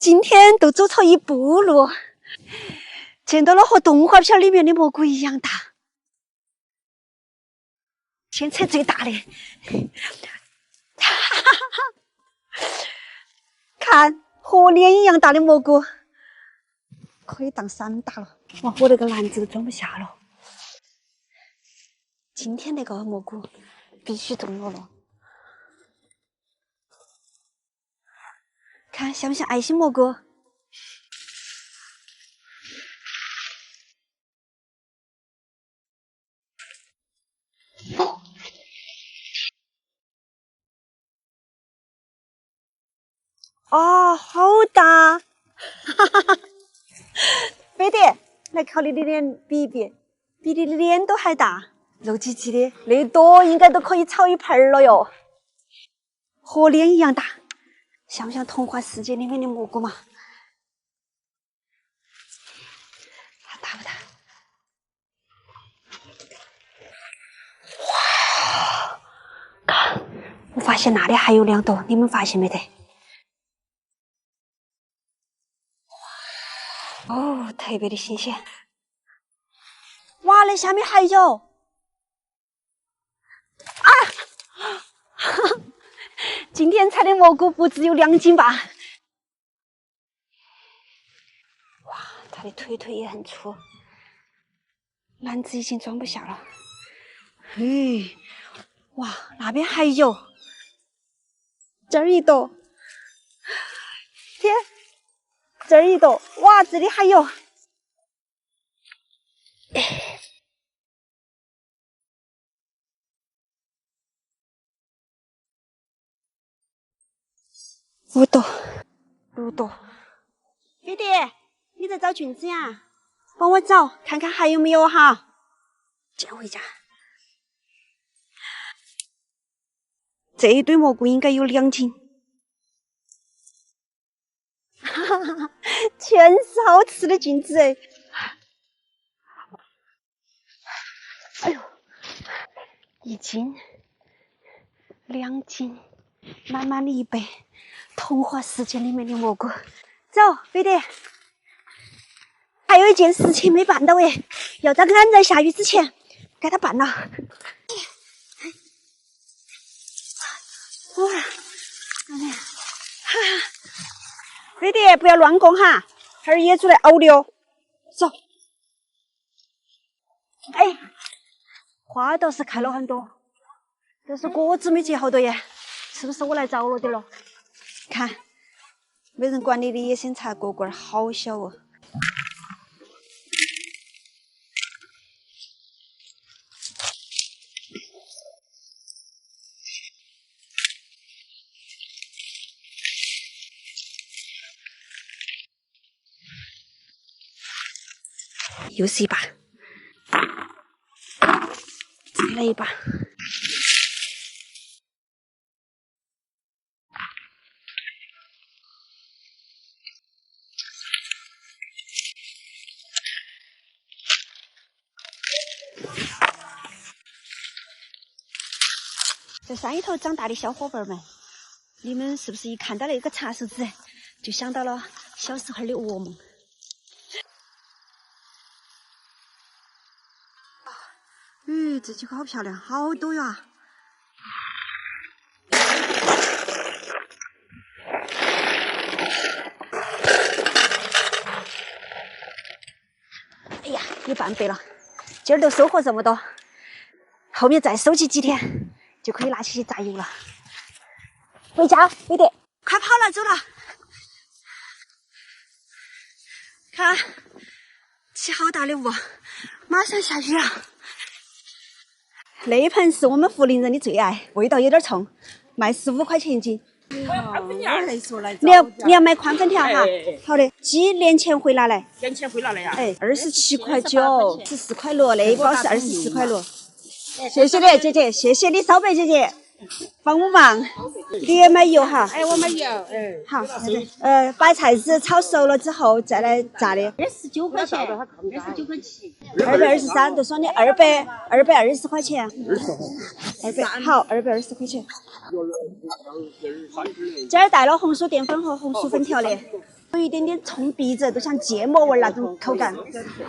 今天都走错一步路，见到了和动画片里面的蘑菇一样大。先扯最大的，看和脸一样大的蘑菇，可以当伞打了。哇，我那个篮子都装不下了。今天那个蘑菇必须中了了。看像不像爱心蘑菇？哦，好大！哈哈哈，飞碟，来靠你的脸比一比，比你的脸都还大，肉唧唧的，那多应该都可以炒一盆了哟。和脸一样大，像不像童话世界里面的蘑菇嘛？它大不大？哇！看，我发现那里还有2朵，你们发现没得？哦，特别的新鲜！哇，那下面还有！啊！今天采的蘑菇不只有2斤吧？哇，它的腿也很粗，篮子已经装不下了。嘿，哇，那边还有，这儿一朵，天，这儿一朵，哇，这里还有。5朵，6朵。飞碟，你在找菌子呀？帮我找，看看还有没有哈。捡回家。这一堆蘑菇应该有2斤。哈哈哈，全是好吃的菌子哎！哎呦，1斤、2斤，满满的1杯。童话世界里面的蘑菇。走，飞碟。还有一件事情没办到哎，要在俺在下雨之前给它办了。哇，飞碟不要乱拱哈，这儿野猪来咬你哦。走。哎，花倒是开了很多，但是果子没结好多耶，是不是我来早了点了？看，没人管理的野生茶果果好小哦。又是一把，再来一把。在山里头长大的小伙伴们，你们是不是一看到那个茶树子，就想到了小时候的噩梦？这几个好漂亮，好多呀！哎呀，有半杯了，今儿都收获这么多，后面再收集几天，就可以拿起榨油了。回家，飞碟，快跑了，走了！看，起好大的雾，马上下雨了。那一盆是我们涪陵人的最爱，味道有点冲，卖15块钱一斤。你要买宽粉条哈？好的，几年前回拿来？年前回拿来呀？哎，27块9，14块6，那一包是24块6。谢谢你，姐姐，谢谢你，烧白姐姐，帮我忙。你也买油哈？哎，我买油，哎。好，把菜籽炒熟了之后再来炸的。29块钱，29块7。223，就说你220块钱。好，220块钱。今儿带了红薯淀粉和红薯粉条的。有一点点冲鼻子，都像芥末味那种口感。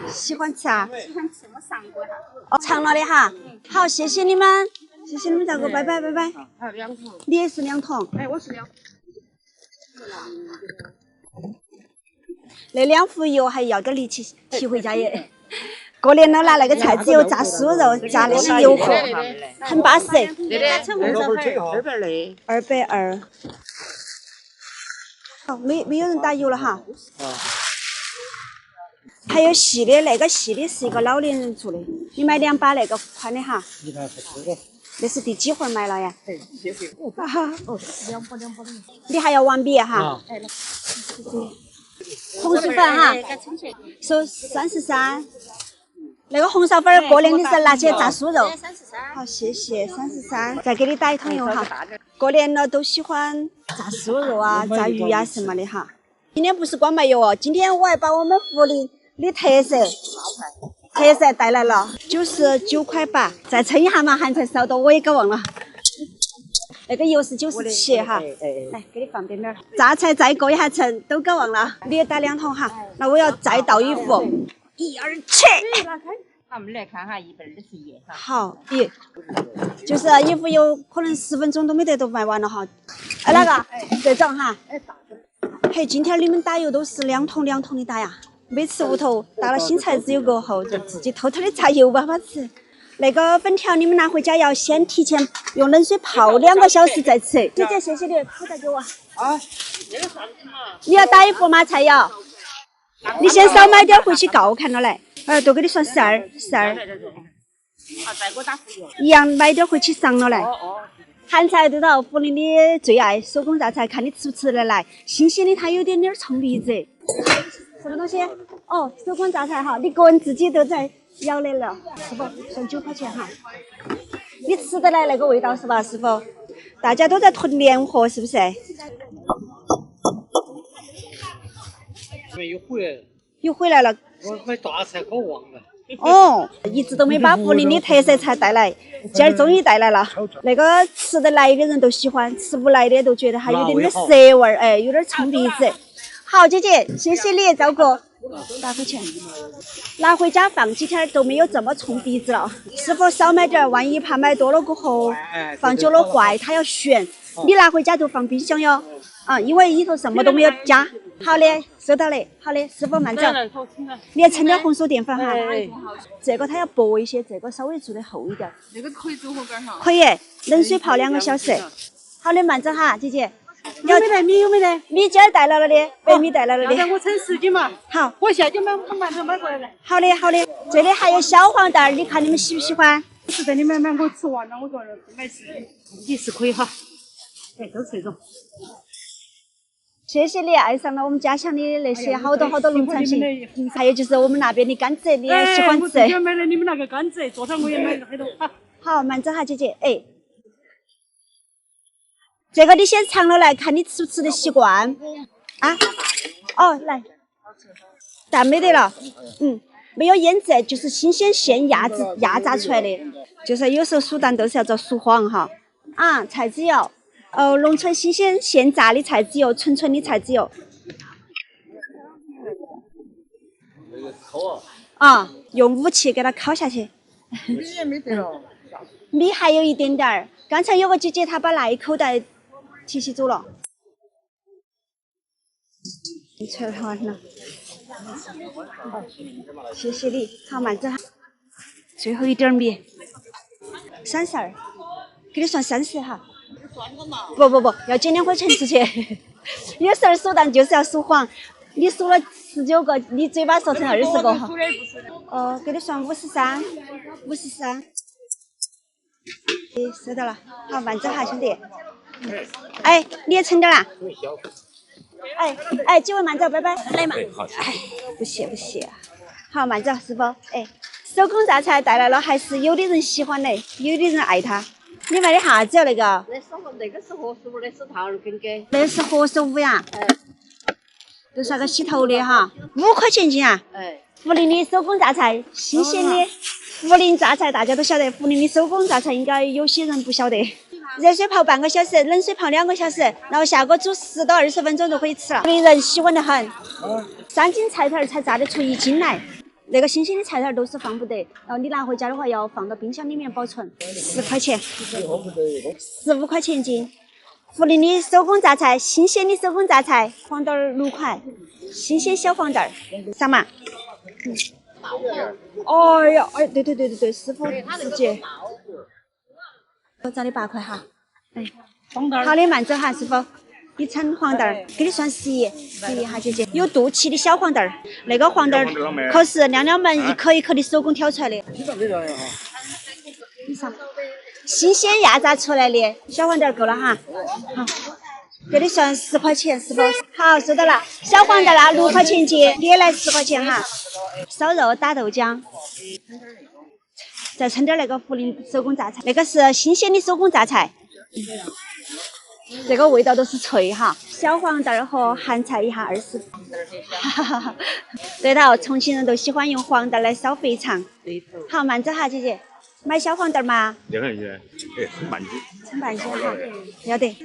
喜欢吃啊？喜欢吃，我尝过哈。哦，尝了的哈。好，谢谢你们，谢谢你们照顾，拜拜拜拜。还有2桶。你也是2桶。哎，我是2。那2壶油还要点力气提回家耶。过年了拿那个菜籽油炸酥肉，炸那些油盒，很巴适。那个称红烧粉，220。220。哦，没有人打油了哈。还有细的，那个细的是一个老年人做的，你买2把那个宽的哈。那是第几回买了呀？哈哈。哦，2把的。你还要碗米哈？红薯粉哈，收33。那个红烧粉儿过年的时候拿去炸酥肉。好，谢谢33，再给你打1桶油哈。过年了都喜欢炸酥肉啊、炸鱼啊什么的哈。今天不是光卖油哦，今天我还把我们涪陵的特色带来了，99块8，再称一下嘛，还才少多，我也搞忘了。那个油是97哈，来给你放边边。榨菜再过一下称，都搞忘了。你也打2桶哈，那我要再倒1壶。1、2、7。好，我们来看哈，121哈。好，就是1壶油，可能10分钟都没得都卖完了哈。哎，那个这种哈。嘿，今天你们打油都是2桶的打呀？每次屋头打了新菜籽油过后，就自己偷偷的炸油巴巴吃。那个粉条你们拿回家要先提前用冷水泡2个小时再吃。姐姐，谢谢你，口罩给我。啊。你要打1壶吗？菜肴。你先少买点回去告看了来。都给你算12。好，再给我打副油。一样买点回去上了来。咸菜对头，涪陵的最爱，手工榨菜，看你吃不吃得来。新鲜的它有点冲鼻子。什么东西？哦，手工榨菜哈，你个人自己都在舀的了，师傅，算9块钱哈。你吃得来那个味道是吧，师傅？大家都在囤年货是不是？又回来了。我买大菜搞忘了。哦，一直都没把涪陵的特色菜带来，今儿终于带来了。那个吃得来的人都喜欢，吃不来的都觉得还有点涩味儿，哎，有点冲鼻子。好，姐姐，谢谢你照顾。8块钱，拿回家放几天都没有这么冲鼻子了。师傅少买点，万一怕买多了过后放久了坏，它要悬。你拿回家就放冰箱哟，因为里头什么都没有加。好的，收到了。好的，师傅慢走。你也称点红薯淀粉哈。这个它要薄一些，这个稍微做的厚一点。那个可以做火干哈？可以，冷水泡2个小时。好的，慢走哈，姐姐。有没得米？有没得？米今儿带来了的，白米带来了的。要不我称10斤嘛。好，我下就买馒头买过来了。好的。这里还有小黄蛋儿，你看你们喜不喜欢？是在你买我吃完了，我说买10斤，也是可以哈。哎，都是这种。谢谢你爱上了我们家乡的那些好多农产品，还有就是我们那边的甘蔗，你也喜欢吃。我之前买了你们那个甘蔗，桌上我也买了很多。好，慢走哈，姐姐。哎，这个你先尝了来看，你吃不吃得习惯啊？哦，来，蛋没得了，没有腌制，就是新鲜现压榨出来的，就是有时候熟蛋都是要找熟黄哈。菜籽油。农村新鲜现榨的菜籽油，纯的菜籽油。用武器给它烤下去。米也没得了。米还有一点点儿，刚才有个姐姐她把那一口袋提起走了。吃完了。谢谢你，好慢走哈。最后一点米，32，给你算30哈。不，要减2块钱出去。有时候数蛋就是要数黄，你数了19个，你嘴巴说成20个哈。给你算53。收到了，好，慢走哈，兄弟。哎，你也称点啦。哎，几位慢走，拜拜。来嘛。哎，不谢。好，慢走，师傅。哎，手工榨菜带来了，还是有的人喜欢的，有的人爱它。你买的啥子呀？那个？那个是何师傅的，是套路跟给。那是何师傅呀？都是那个洗头的哈，5块钱斤啊。涪陵的手工榨菜，新鲜的。涪陵榨菜大家都晓得，涪陵的手工榨菜应该有些人不晓得。热水泡半个小时，冷水泡2个小时，然后下锅煮10到20分钟就可以吃了。人喜欢得很。3斤菜头才榨得出1斤来。那个新鲜的菜头都是放不得，然后你拿回家的话要放到冰箱里面保存。10块钱，15块钱一斤。涪陵的手工榨菜，新鲜的手工榨菜，黄豆6块，新鲜小黄豆上嘛。哎呀，哎，对，师傅直接。我找你8块哈。哎，黄豆。好的，慢走哈，师傅。1称黄豆，给你算11哈，姐姐。有肚脐的小黄豆，那个黄豆可是娘娘们一颗一颗的手工挑出来的。新鲜压榨出来的小黄豆够了哈。好，给你算10块钱，师傅。好，收到了。小黄豆啦，6块钱一斤，也来10块钱哈。烧肉打豆浆。再称点那个涪陵手工榨菜，那个是新鲜的手工榨菜。这个味道都是脆哈，小黄豆和咸菜一下20。对头，重庆人都喜欢用黄豆来烧肥肠。好，慢走哈，姐姐，买小黄豆吗2块钱，称半斤。称半斤哈，要得。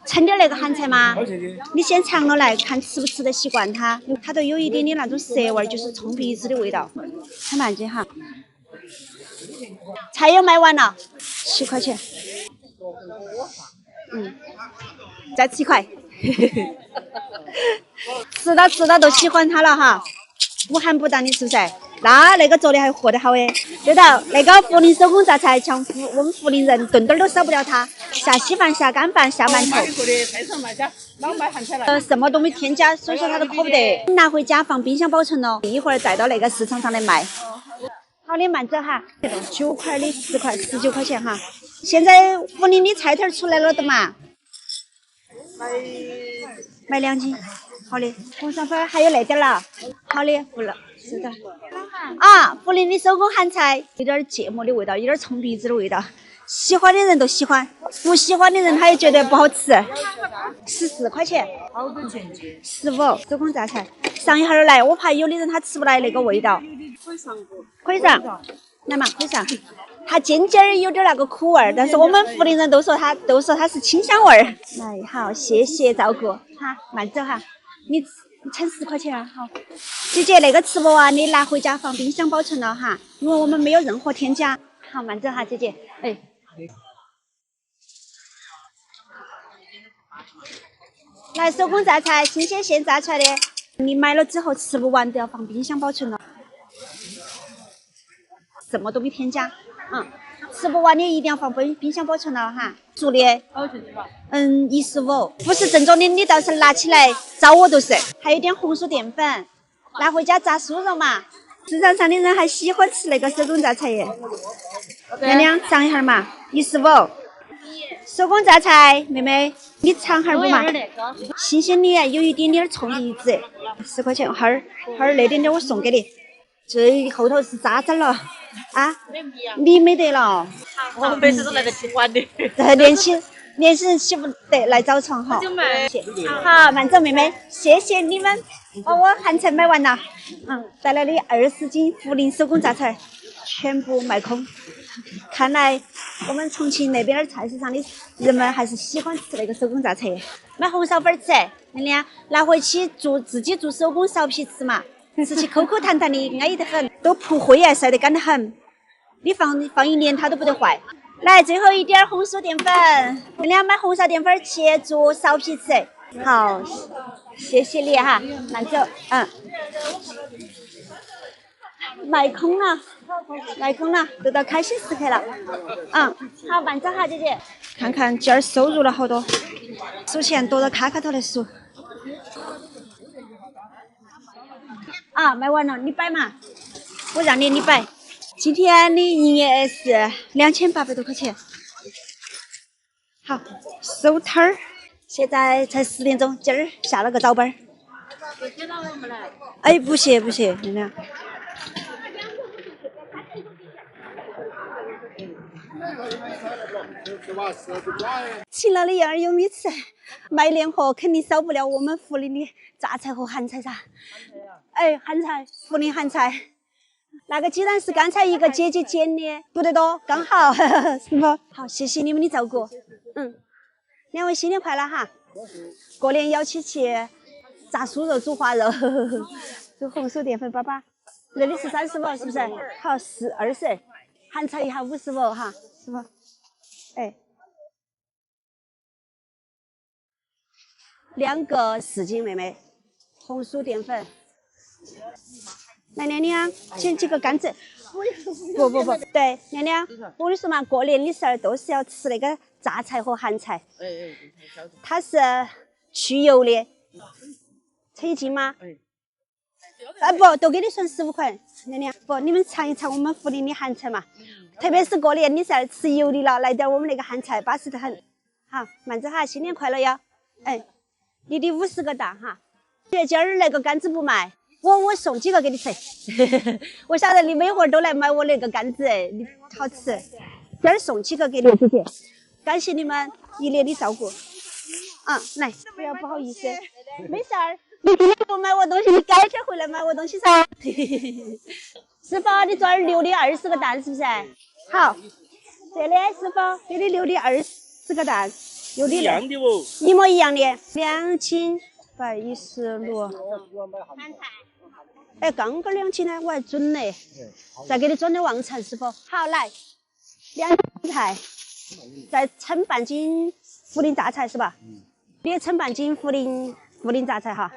称点那个咸菜吗？你先尝了来看吃不吃得习惯它，它都有一点点那种涩味，就是冲鼻子的味道。称半斤哈。菜又卖完了，7块钱。再吃1块。吃到都喜欢它了哈，不咸不淡的是不是？那个做的还活得好诶。对头，那个涪陵手工榨菜，像我们涪陵人顿顿都少不了它，下稀饭、下干饭、下馒头。什么都没添加，所以说它都可不得。拿回家放冰箱保存了，一会儿带到那个市场上来卖。好的，慢走哈。9块的10块，19块钱哈。现在涪陵的菜头出来了的嘛？买2斤。好的，红烧粉还有那点了。好的，付了，是的。啊，涪陵的手工咸菜，有点芥末的味道，有点冲鼻子的味道。喜欢的人都喜欢，不喜欢的人他也觉得不好吃。14块钱。好多钱？15，手工榨菜。上一哈儿来，我怕有的人他吃不来那个味道。可以上，来嘛，可以上。它尖尖儿有点那个苦味儿，但是我们涪陵人都说它是清香味儿。来，好，谢谢照顾，哈，慢走哈。你称10块钱啊，好。姐姐，那个吃不完你拿回家放冰箱保存了哈，因为我们没有任何添加。好，慢走哈，姐姐。哎。来，手工榨菜，新鲜现榨出来的，你买了之后吃不完都要放冰箱保存了。什么都没添加，吃不完你一定要放冰箱保存了哈。熟的，15，不是正宗的，你到时候拿起来找我都是。还有点红薯淀粉，拿回家炸酥肉嘛。市场上的人还喜欢吃那个手工榨菜耶。娘娘尝一下嘛，15。手工榨菜，妹妹你尝哈儿不嘛？新鲜的，有一点点冲鼻子，10块钱。哈儿那点点我送给你。这后头是渣渣了啊！米没得了，我们每次都来得挺晚的。年轻人起不得来早床哈。好，慢走妹妹，谢谢你们。我咸菜买完了，带来的20斤涪陵手工榨菜全部卖空。看来我们重庆那边的菜市场的人们还是喜欢吃那个手工榨菜，买红烧粉吃，娘娘拿回去自己做手工苕皮吃嘛。吃起口口弹弹的，安逸得很，都铺灰啊，晒得干得很。你放1年它都不得坏。来，最后一点红薯淀粉，娘娘买红烧淀粉去做苕皮吃。好，谢谢你哈，慢走，卖空了，都到开心时刻了，好，慢走哈，姐姐。看看今儿收入了好多，数钱躲到卡卡头来数。卖完了，你摆嘛，我让你摆。今天的营业额是2800多块钱。好，收摊儿。现在才10点钟，今儿下了个早班儿。谢到我们来。哎，不谢，娘娘。勤劳的羊儿有米吃，卖年货肯定少不了我们涪陵的榨菜和咸菜噻。哎，咸菜，涪陵咸菜，那个鸡蛋是刚才一个姐姐捡的，不得多，刚好，是不？好，谢谢你们的照顾。两位新年快乐哈！过年要起炸酥肉、煮花肉，煮红薯淀粉粑粑。那里是35，是不是？好，20，含菜一下55哈，是不？哎，2个4斤，妹妹，红薯淀粉。来，娘娘，捡几个甘蔗。不，对，娘娘，我跟你说嘛，过年的时候都是要吃那个榨菜和咸菜。它是去油的，称1斤吗？不，都给你算15块。娘娘，不，你们尝一尝我们涪陵的咸菜嘛，特别是过年的时候吃油的了，来点我们那个咸菜，巴适得很。好，慢着哈，新年快乐哟！哎，你的50个蛋哈。今儿那个杆子不卖，我送几个给你吃。我晓得你每会儿都来买我那个杆子，你好吃。今儿送几个给你姐姐，感谢你们1年的照顾。来，不要不好意思，没事儿。你今天不买我东西，你改天回来买我东西噻。师傅，你昨儿留的20个蛋是不是？好，这里师傅给你留的20个蛋，有的一样的哦，一模一样的，2斤116。哎，刚刚2斤呢，我还准嘞，再给你装点旺财，师傅。好，来2斤菜，再称半斤涪陵榨菜是吧？你也称半斤涪陵榨菜哈。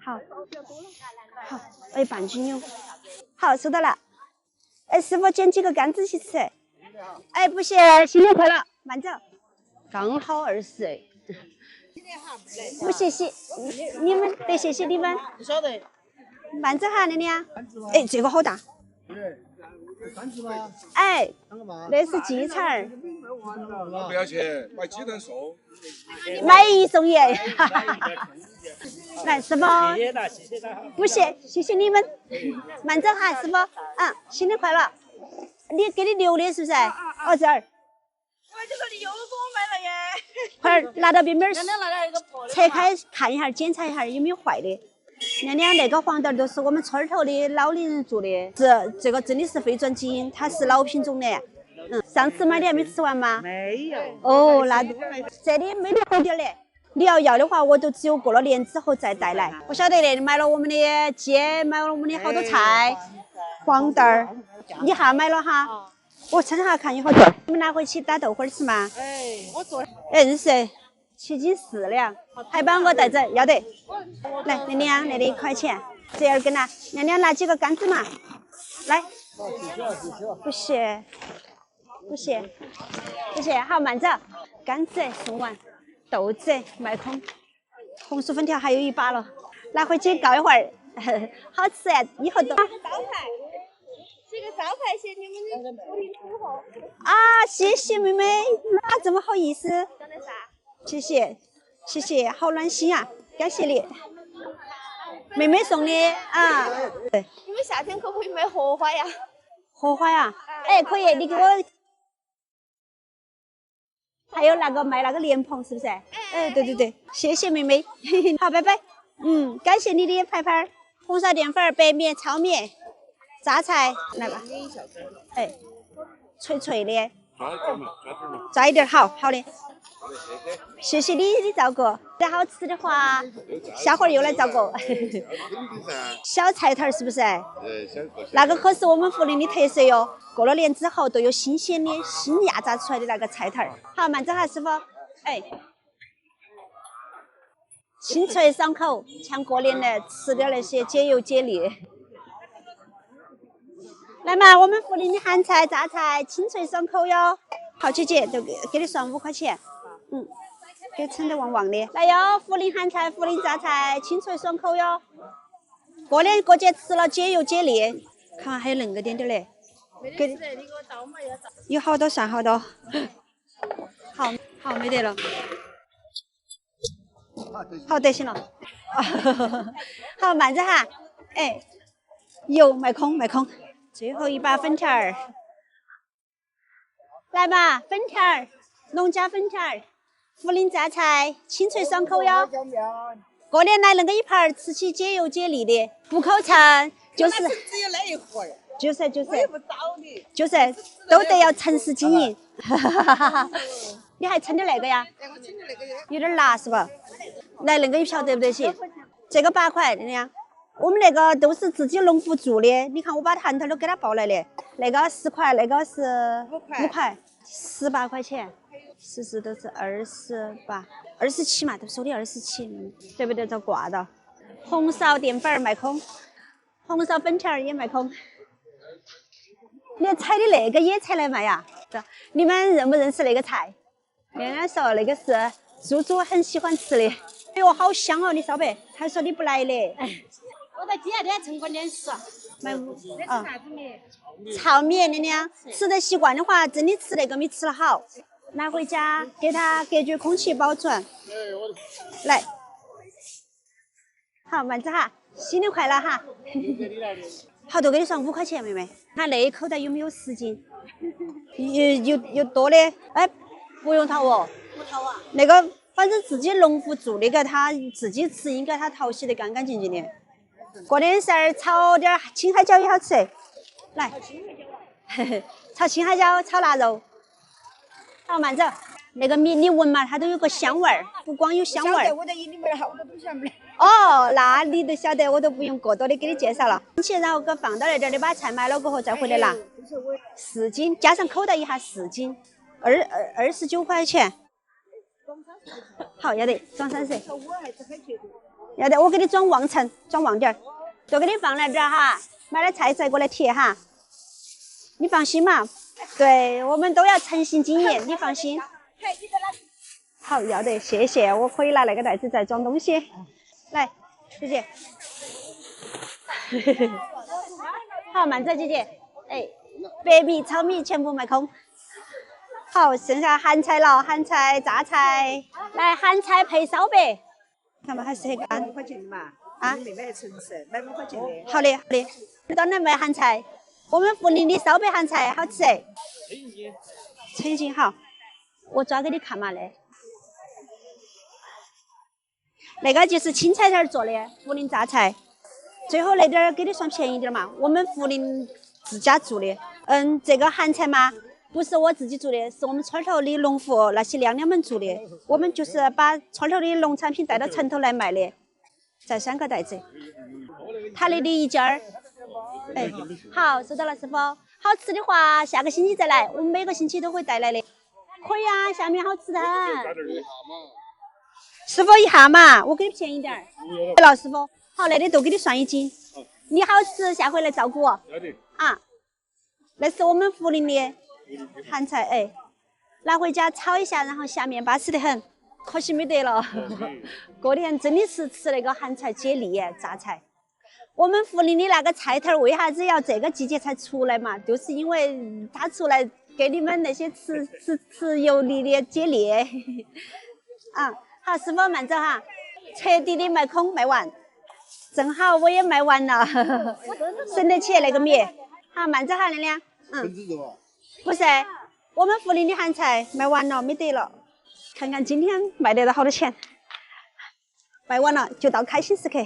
好，哎，半斤有。好，收到了。哎，师傅捡几个甘蔗去吃。哎，不谢，新年快乐，慢走。刚好20。不谢谢，你们得谢谢你们。不晓得。慢走哈，娘娘。哎，这个好大。哎，那是鸡肠儿。不要去买鸡蛋寿，买1送1。来，师傅。谢谢他，谢谢他。不谢，谢谢你们。慢走哈，师傅。新年快乐。给你留的是不是？哦，这儿。我就说你又给我买了耶！快点拿到边边儿，娘娘拿点一个破的。拆开看一下，检查一下有没有坏的。娘娘，那个黄豆都是我们村儿头的老年人做的，这个真的是非转基因，它是老品种的。上次买的还没吃完吗？没有。哦，那这里没得好点的。你要的话，我都只有过了年之后再带来。我晓得的，买了我们的鸡，买了我们的好多菜，黄豆儿，一下买了哈。我称下看有好多，你们拿回去打豆花吃吗？我做。认识，7斤4两，还帮我带走，要得。来，娘娘，那里1块钱，这2根呐。娘娘拿几个甘蔗嘛，来。不谢，不谢，不谢，好，慢走。甘蔗送完，豆子卖空，红薯粉条还有1把了，拿回去告一会儿，好吃哎，以后都。这个招牌写你们的涪陵土货。谢谢妹妹，那这么好意思。讲的啥？谢谢，谢谢，好暖心啊，感谢你。妹妹送的对。你们夏天可不可以卖荷花呀？荷花呀？哎，可以，你给我。还有那个卖那个莲蓬，是不是？哎，对，谢谢妹妹，好，拜拜。感谢你的牌牌，红烧淀粉、白面、糙面。榨菜来吧，哎，脆脆的，抓一点好的，谢谢你的照顾。再好吃的话，下回儿又来照顾。小菜头是不是？那个可是我们涪陵的特色哟。过了年之后都有新鲜的新压榨出来的那个菜头。好，慢走哈，师傅。哎，清脆爽口，像过年来吃点那些解油解腻。来嘛，我们涪陵的咸菜、榨菜，清脆爽口哟。好，姐姐，都给你算5块钱。给称得旺旺的。来哟，涪陵咸菜、涪陵榨菜，清脆爽口哟。过年过节吃了解油解腻。看看还有恁个点点嘞。给你给我倒嘛，要倒。有好多算好多。好，没得了。好，得行了。好，慢着哈。哎，油卖空。最后1把粉条儿，来吧，粉条儿，农家粉条儿，涪陵榨菜，清脆爽口哟。过年来恁个一盘儿，吃起解油解腻的，不口馋，就是只有那一盒儿，就是我也不找你。就是都得要诚实经营。你还称的那个呀？哎，我称的那个有点辣是吧？来，那个一瓢得不得行？这个8块，那样。我们那个都是自己农户做的，你看我把hand头都给他抱来的，那个10块，那个是5块，18块钱，40都是28，27嘛，都收的27，对不对？这挂到。红苕淀粉卖空，红苕粉条也卖空，连采的那个也才来卖呀？你们认不认识那个菜？人家说那个是猪猪很喜欢吃的。哎呦，好香哦！你烧白，还说你不来的。我在第二天城关点吃，买那是啥子面？炒面的呢，吃得习惯的话，真的吃那个没吃得好。拿回家给它隔绝空气保存。来，好，慢着哈，新年快乐哈。好多给你算5块钱，妹妹。看那一口袋有没有10斤？有多的，哎，不用掏哦。不掏啊？那个反正自己农户做那个，他自己吃应该他淘洗得干干净净的。过点事儿炒点青海椒也好吃，来，炒青海椒，炒腊肉。好，慢走。那个米你闻嘛，它都有个香味儿，不光有香味儿。我在印里面好多东西没。哦，那你都晓得，我都不用过多的给你介绍了。然后给放到那点儿，你把菜买了过后再回来拿。4斤，加上口袋一下4斤，29块钱。好，要得，装30。要得，我给你装旺盛，装旺点儿，都给你放来点儿哈。买了菜再过来贴哈，你放心嘛。对，我们都要诚信经营，你放心。好，要得，谢谢，我可以拿那个袋子再装东西。来，姐姐。好，慢走，姐姐。哎，白米、炒米全部卖空。好，剩下咸菜了，咸菜、榨菜，来咸菜配烧白，看嘛还是很干。5块钱的嘛，啊，妹妹诚实，买5块钱的。好的，好的，当然卖咸菜，我们涪陵的烧白咸菜好吃。称斤好，我抓给你看嘛嘞。那个就是青菜条做的涪陵榨菜，最后那点儿给你算便宜点嘛，我们涪陵自家做的。这个咸菜嘛。不是我自己做的，是我们村头的农户那些娘娘们做的。我们就是把村头的农产品带到城头来卖的。再3个袋子，他那里1件儿。哎，好，收到了，师傅。好吃的话，下个星期再来，我们每个星期都会带来的。可以啊，下面好吃的很。师傅一下嘛，我给你便宜点儿。老师傅，好，那里都给你算1斤。你好吃，下回来照顾我。啊，那是我们涪陵的。咸菜哎，拿回家炒一下，然后下面巴适得很，可惜没得了。过年真的是吃那个咸菜解腻，榨菜。我们涪陵的那个菜头为啥子要这个季节才出来嘛？就是因为它出来给你们那些吃油腻的解腻。啊，好，师傅慢走哈，彻底的卖空卖完，正好我也卖完了，省得起那个米。好，慢走哈，亮亮。不是，我们涪陵的咸菜卖完了，没得了。看看今天卖得到好多钱，卖完了就到开心时刻。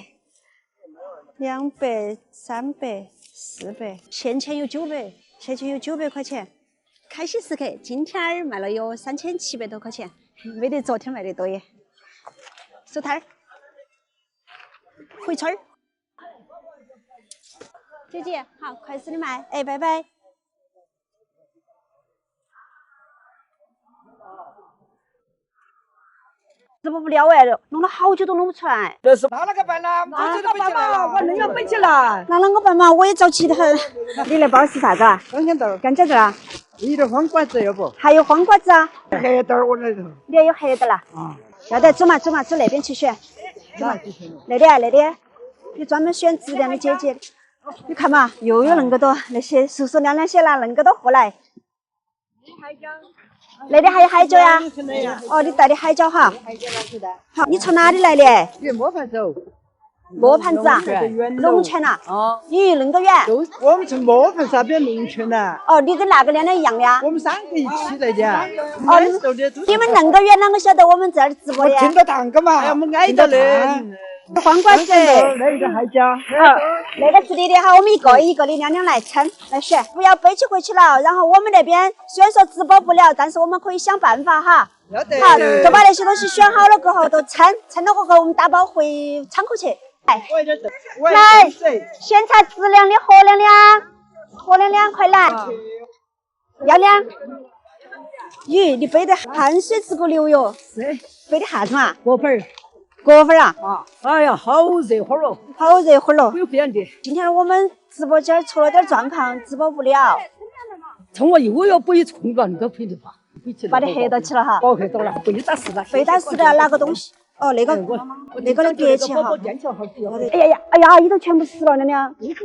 200、300、400，钱有900，钱有900块钱。开心时刻，今天儿卖了有3700多块钱，没得昨天卖的多耶。收摊儿，回村儿。姐姐，好，快使你卖，哎，拜拜。这不无聊哎，弄了好久都弄不出来。这是那个办啦，我这个办嘛，我那个背起来。那啷个办嘛？我也着急得很。你那包是啥子啊？干豆，干饺子啊？一点黄瓜子要不？还有黄瓜子啊？黑豆我那头。你也有黑的啦？啊。要得，走嘛，走那边去选。走嘛，那里，你专门选质量的姐姐。你看嘛，又有恁个多那些叔叔娘娘些拿恁个多货来。那里还有海椒呀？哦，你带的海椒哈。好，你从哪里来的？远磨盘走。磨盘子啊？龙泉呐？哦。咦，恁个远？我们从磨盘那边龙泉的。哦，你跟那个娘娘一样的呀？我们3个一起来的。哦，你们恁个远啷个晓得我们这儿直播的？听到堂个嘛。我们挨着的。黄瓜丝，来一个海椒。那个是你的哈，我们一个一个的娘娘来称来选，不要背起回去了。然后我们那边虽然说直播不了，但是我们可以想办法哈。好，就把那些东西选好了过后都称了过后，我们打包回仓库去。来，先查质量的何亮亮，何亮亮快来，亮亮。咦，你背的汗水直个流哟！是。背的啥子嘛？果粉儿。果粉啊！哎呀，好热乎哦！好热乎了！有这样的。今天我们直播间出了点状况，直播不了。从我又要背冲了，你都背的吧？把你黑到起了哈！哦，黑到了，被打死了。被打死了哪个东西？哦，那个的隔起哈。哎呀，衣头全部湿了，娘娘。你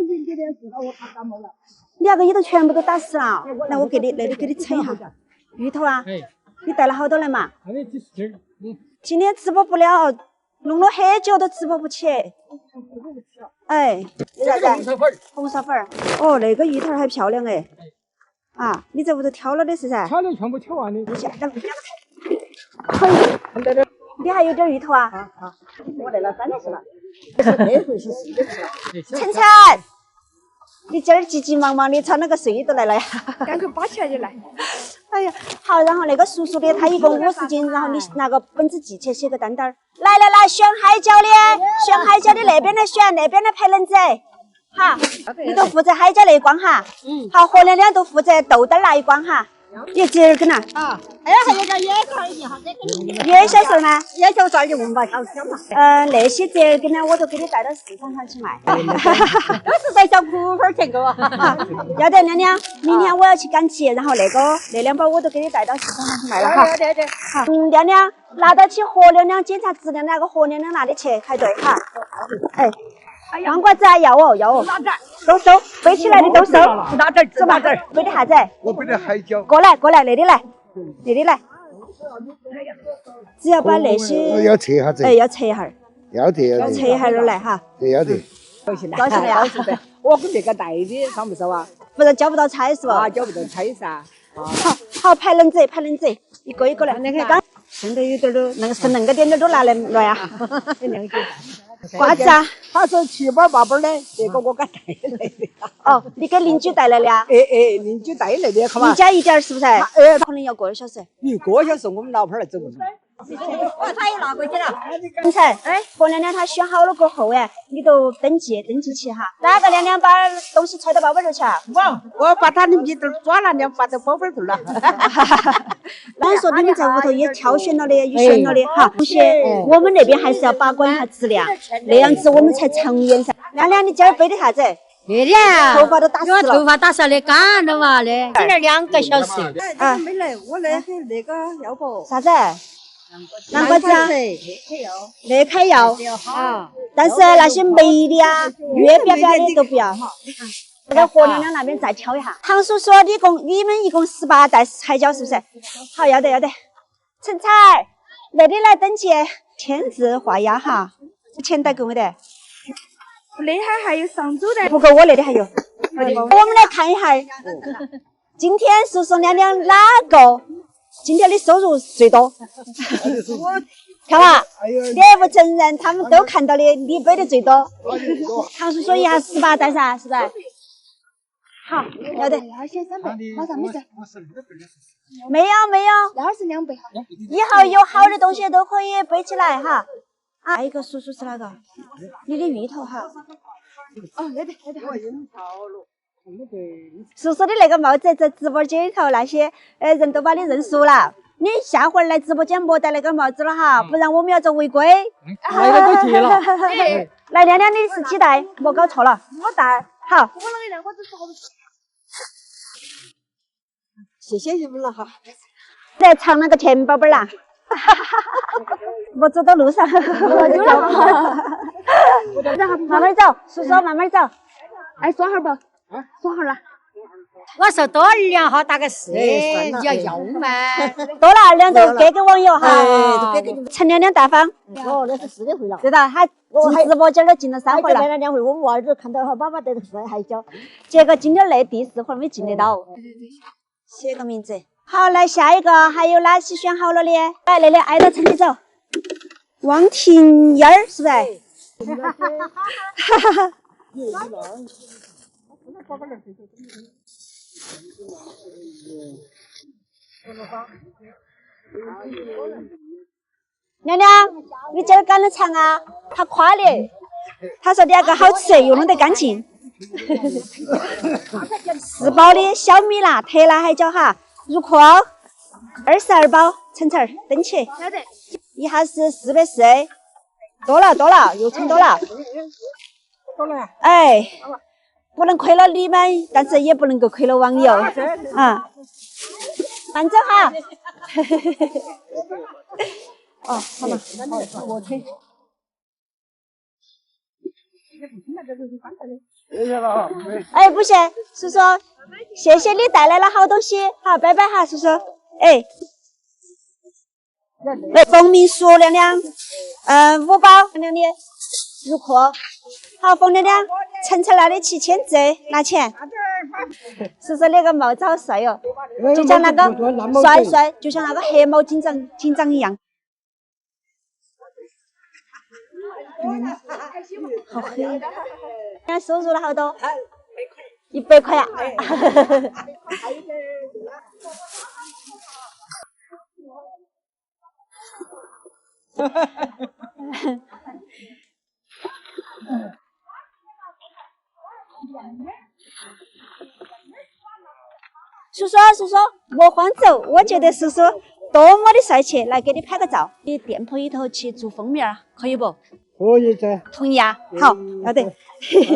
那个衣头全部都打湿了。来，我给你，那里给你称一下。芋头啊，你带了好多来嘛？今天直播不了，弄了很久都直播不起。哎，红烧粉儿。哦，那个芋头还漂亮哎。啊，你在屋头挑了的是噻？挑的全部挑完的。你还有点芋头啊？我来了3次了。晨晨，你今儿急急忙忙的穿了个睡衣都来了呀？赶快包起来就来。哎呀，好，然后那个叔叔的他一共50斤，然后你拿个本子记起写个单单儿。来，选海椒的，那边的选，那边的拍冷子。好，你都负责海椒那一关哈。好，何亮亮都负责豆豆那一关哈。有几根呐？哎呀，还有个野菜一哈，野小穗呢？野小菜就问吧，好香嘛。那些折根呢，我都给你带到市场上去卖。都是在小苦粉去个。要得，亮亮，明天我要去赶集，然后那2包我都给你带到市场上去卖了哈。对。好，亮亮拿到起何亮亮检查质量那个何亮亮那里去排队哈。哎。黄瓜子啊，要哦，都收，背起来的都收。拿点儿，走吧，背的啥子？我背的海椒。过来，那里来。只要把那些要切下子。哎，要切一下。要得。切一下儿来哈。要得。高兴了呀！我跟这个带的上不收啊？不然交不到差是吧？交不到差噻。好，排冷子，一个一个来。那个刚剩的有点都，那个点都拿来了呀。瓜子啊，他说7包8包的，这个我给带来的。哦，你给邻居带来的啊？邻居带来的，看嘛。一家一点是不是？可能要1个小时。1个小时，我们老婆来走过去。他也拿过去了。刚才，何亮亮他选好了过后你都登记起哈。哪个亮亮把东西揣到包包头去啊？我把他的米都抓了，2把到包包头了。当然说你们在屋头也挑选了的，也选了的哈。东西我们那边还是要把关一下质量，那样子我们才长远噻。亮亮，你今儿背的啥子？对的，头发都打湿了。头发打湿的干了嘛的，今天2个小时。没来，我来那个要不啥子？南瓜子啊，那开要，但是那些梅的啊、月表表的都不要哈。在何亮亮那边再挑一下。唐叔叔，你们一共18袋海椒是不是？好，要得。陈彩，那里来登记，签字画押哈。钱袋够没得？那还有上周的。不够，我那里还有。我们来看一下，今天叔叔亮亮哪个？今天的收入最多，看嘛，你不承认，他们都看到的，你背的最多。唐叔叔一下18袋噻，是不是？好，要得。2先300，马上没事。没有22倍。以后有好的东西都可以背起来哈。还有一个叔叔是哪个？你的芋头哈。哦，要得。叔叔的那个帽子在直播间里头那些人都把你认熟了。你下回来直播间莫戴那个帽子了哈，不然我们要遭违规。那个都戒了。来，亮亮，你是几袋？莫搞错了。我带。好。我那个我只是好。谢谢你们了哈。来尝那个甜宝宝啦。我走到路上。慢慢走，叔叔慢慢走。哎，说号不？说号了。我说多2号大概是，你要嘛？多了2两都给网友哈。陈亮亮大方。那是4年回了。对的，他进直播间都进了3回了。2回，我们娃儿子看到他爸爸得是海椒，结果今天来第4回没进得到。写个名字。好，来下一个，还有哪些选好了的？来，那里挨着陈的走。汪婷燕儿是不是？娘娘，你今儿赶得长啊？他夸你，他说你那个好吃，又弄得干净。4包的小米辣特辣海椒哈，入库哦，22包，橙橙登起。晓得。一下是440，多了，又称多了。多了。哎，不能亏了你们，但是也不能够亏了网友啊。慢走哈。哦，好嘛，我推。哎，不行，叔叔，谢谢你带来了好东西，好，拜拜哈，叔叔。哎，蜂蜜酥娘娘，5包娘娘的入库。好，冯娘娘，橙橙那里7千字，拿钱。叔叔那个帽子好帅哦，就像那个帅，就像那个黑猫警长一样。好黑。那收入了好多？100块啊！叔叔，莫慌走，我觉得叔叔多么的帅气，来给你拍个照。你店铺里头去做封面，可以不？可以噻。同意啊？好，要得。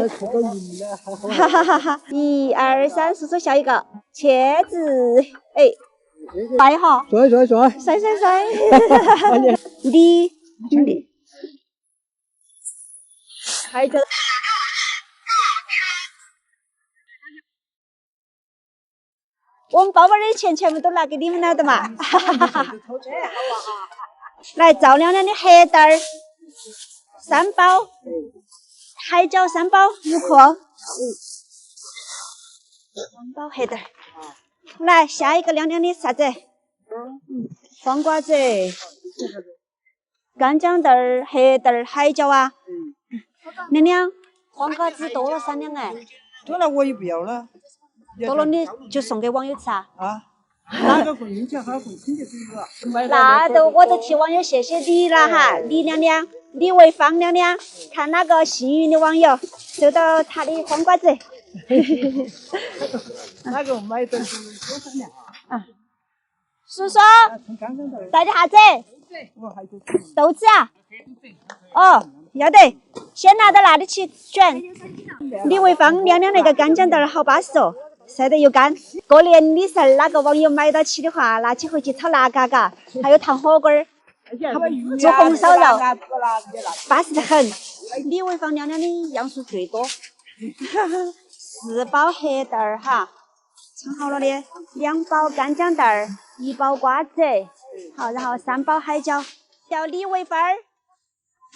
出个银呢，还好。哈哈哈哈！1、2、3，叔叔笑一个，茄子，哎，帅哈！帅！你，还有我们包包里的钱全部都拿给你们了的嘛！来，赵娘娘的黑蛋儿3包，海椒3包入库。3包黑蛋儿。来，下一个娘娘的啥子？黄瓜子、干姜蛋儿、黑蛋儿、海椒啊。娘娘，黄瓜子多了3两哎。多了我也不要了。多了你就送给网友吃啊？啊，那个贵，运气好贵，肯定是一个。那都我都替网友谢谢你了哈，李娘娘、李维芳娘娘，看哪个幸运的网友收到他的黄瓜子。那个买的是多少年啊？叔叔，带点啥子？豆子啊？哦，要得，先拿到那里去卷。李维芳娘娘那个干姜蛋儿好巴适哦。晒得又干，过年的时候哪个网友买到起的话，拿起回去炒腊嘎嘎，还有烫火锅儿，做红烧肉，巴适得很。李维芳娘娘的样数最多，4包黑蛋儿哈，称好了的，2包干姜蛋儿，1包瓜子，好，然后3包海椒。叫李维芳儿，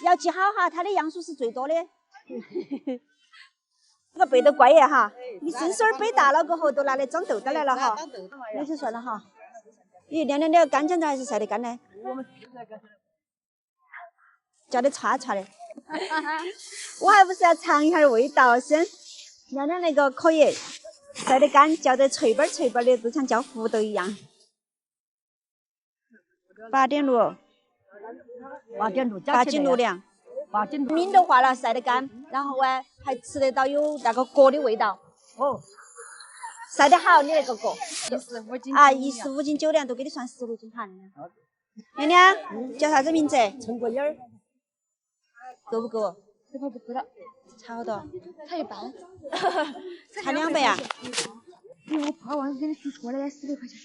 要记好哈，她的样数是最多的。这个背得乖呀哈，你孙孙儿背大了过后都拿来装豆豆来了哈，那就算了哈。咦，娘娘的干姜蛋还是晒得干呢？叫得歘歘的。我还不是要尝一下味道先。娘娘那个可以晒得干，叫得脆巴脆巴的，就像叫胡豆一样。8.6，8斤6两。抿的话了，晒得干，然后还吃得到有那个锅的味道。哦，晒得好，你那个锅。15斤。啊，15斤9两都给你算16斤哈。娘娘，叫啥子名字？陈国英儿。够不够？这块不够了。差好多？差一半。差200呀？我怕忘记给你说错了，16块钱。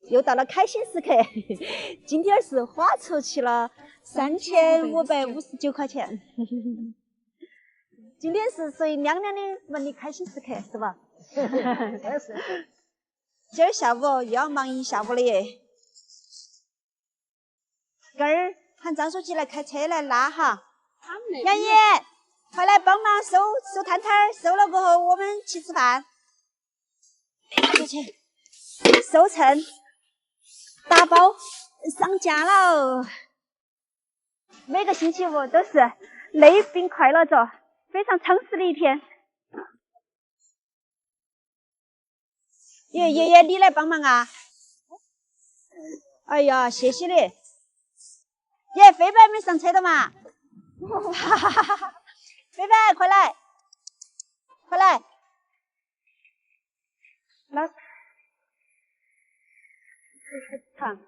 又到了开心时刻，今天是花出去了3559块钱。今天是随娘娘的文的开心时刻，是吧？今儿下午又要忙一下午了耶。根儿喊张书记来开车来拉哈。杨姨，快来帮忙收摊摊儿，收了过后我们去吃饭。出去收称。打包上架了，每个星期五都是累并快乐着，非常充实的一天。爷爷，你来帮忙啊？哎呀，谢谢你。耶，飞白没上车的嘛？哈哈哈哈！飞白，快来，快来！老师，长。